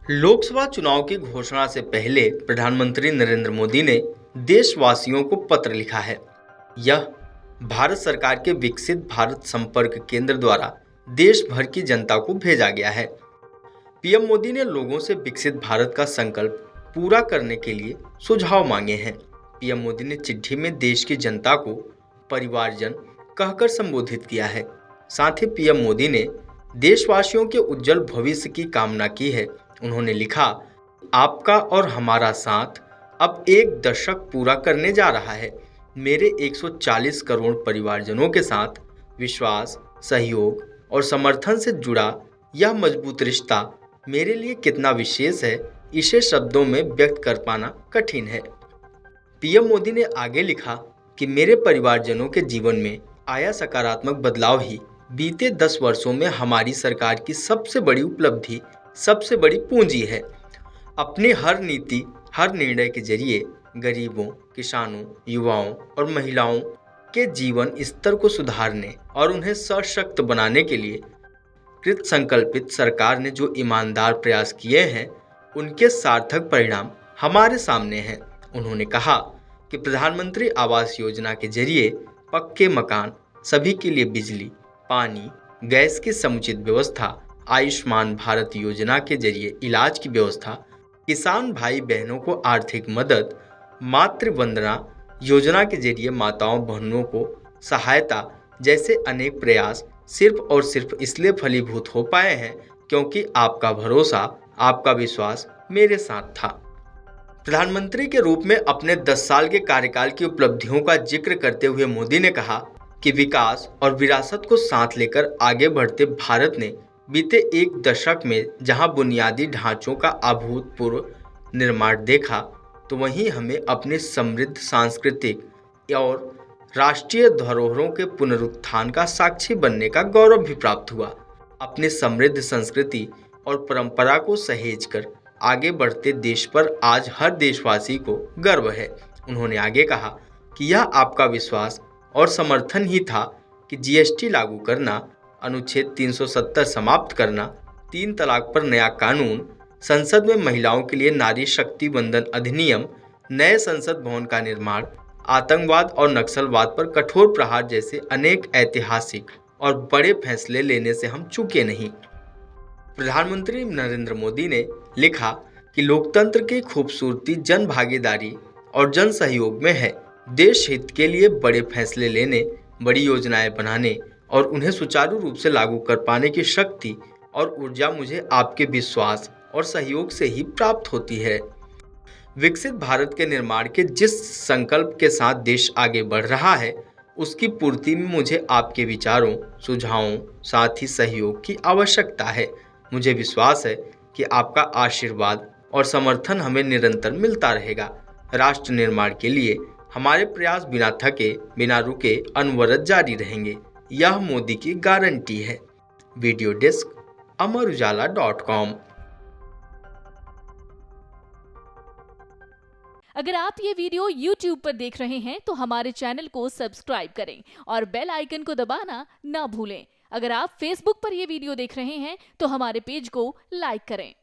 लोकसभा चुनाव की घोषणा से पहले प्रधानमंत्री नरेंद्र मोदी ने देशवासियों को पत्र लिखा है। यह भारत सरकार के विकसित भारत संपर्क केंद्र द्वारा देश भर की जनता को भेजा गया है। पीएम मोदी ने लोगों से विकसित भारत का संकल्प पूरा करने के लिए सुझाव मांगे हैं। पीएम मोदी ने चिट्ठी में देश की जनता को परिवारजन कहकर संबोधित किया है। साथ ही पीएम मोदी ने देशवासियों के उज्जवल भविष्य की कामना की है। उन्होंने लिखा, आपका और हमारा साथ अब एक दशक पूरा करने जा रहा है। मेरे 140 करोड़ परिवारजनों के साथ विश्वास, सहयोग और समर्थन से जुड़ा यह मजबूत रिश्ता मेरे लिए कितना विशेष है, इसे शब्दों में व्यक्त कर पाना कठिन है। पीएम मोदी ने आगे लिखा कि मेरे परिवारजनों के जीवन में आया सकारात्मक बदलाव ही बीते 10 वर्षों में हमारी सरकार की सबसे बड़ी उपलब्धि, सबसे बड़ी पूंजी है। अपनी हर नीति, हर निर्णय के जरिए गरीबों, किसानों, युवाओं और महिलाओं के जीवन स्तर को सुधारने और उन्हें सशक्त बनाने के लिए कृत संकल्पित सरकार ने जो ईमानदार प्रयास किए हैं, उनके सार्थक परिणाम हमारे सामने हैं। उन्होंने कहा कि प्रधानमंत्री आवास योजना के जरिए पक्के मकान, सभी के लिए बिजली, पानी, गैस की समुचित व्यवस्था, आयुष्मान भारत योजना के जरिए इलाज की व्यवस्था, किसान भाई बहनों को आर्थिक मदद, मातृ वंदना योजना के जरिए माताओं बहनों को सहायता जैसे अनेक प्रयास सिर्फ और सिर्फ इसलिए फलीभूत हो पाए हैं क्योंकि आपका भरोसा, आपका विश्वास मेरे साथ था। प्रधानमंत्री के रूप में अपने 10 साल के कार्यकाल की उपलब्धियों का जिक्र करते हुए मोदी ने कहा कि विकास और विरासत को साथ लेकर आगे बढ़ते भारत ने बीते एक दशक में जहां बुनियादी ढांचों का अभूतपूर्व निर्माण देखा, तो वहीं हमें अपनी समृद्ध सांस्कृतिक और राष्ट्रीय धरोहरों के पुनरुत्थान का साक्षी बनने का गौरव भी प्राप्त हुआ। अपनी समृद्ध संस्कृति और परंपरा को सहेजकर आगे बढ़ते देश पर आज हर देशवासी को गर्व है। उन्होंने आगे कहा कि यह आपका विश्वास और समर्थन ही था कि जीएसटी लागू करना, अनुच्छेद 370 समाप्त करना, 3 तलाक पर नया कानून, संसद में महिलाओं के लिए नारी शक्ति वंदन अधिनियम, नए संसद भवन का निर्माण, आतंकवाद और नक्सलवाद पर कठोर प्रहार जैसे अनेक ऐतिहासिक और बड़े फैसले लेने से हम चूके नहीं। प्रधानमंत्री नरेंद्र मोदी ने लिखा कि लोकतंत्र की खूबसूरती जन भागीदारी और जन सहयोग में है। देश हित के लिए बड़े फैसले लेने, बड़ी योजनाएं बनाने और उन्हें सुचारू रूप से लागू कर पाने की शक्ति और ऊर्जा मुझे आपके विश्वास और सहयोग से ही प्राप्त होती है। विकसित भारत के निर्माण के जिस संकल्प के साथ देश आगे बढ़ रहा है, उसकी पूर्ति में मुझे आपके विचारों, सुझावों, साथ ही सहयोग की आवश्यकता है। मुझे विश्वास है कि आपका आशीर्वाद और समर्थन हमें निरंतर मिलता रहेगा। राष्ट्र निर्माण के लिए हमारे प्रयास बिना थके, बिना रुके अनवरत जारी रहेंगे। यह मोदी की गारंटी है। Video desk amarujala.com। अगर आप ये वीडियो YouTube पर देख रहे हैं तो हमारे चैनल को सब्सक्राइब करें और बेल आइकन को दबाना ना भूलें। अगर आप Facebook पर ये वीडियो देख रहे हैं तो हमारे पेज को लाइक करें।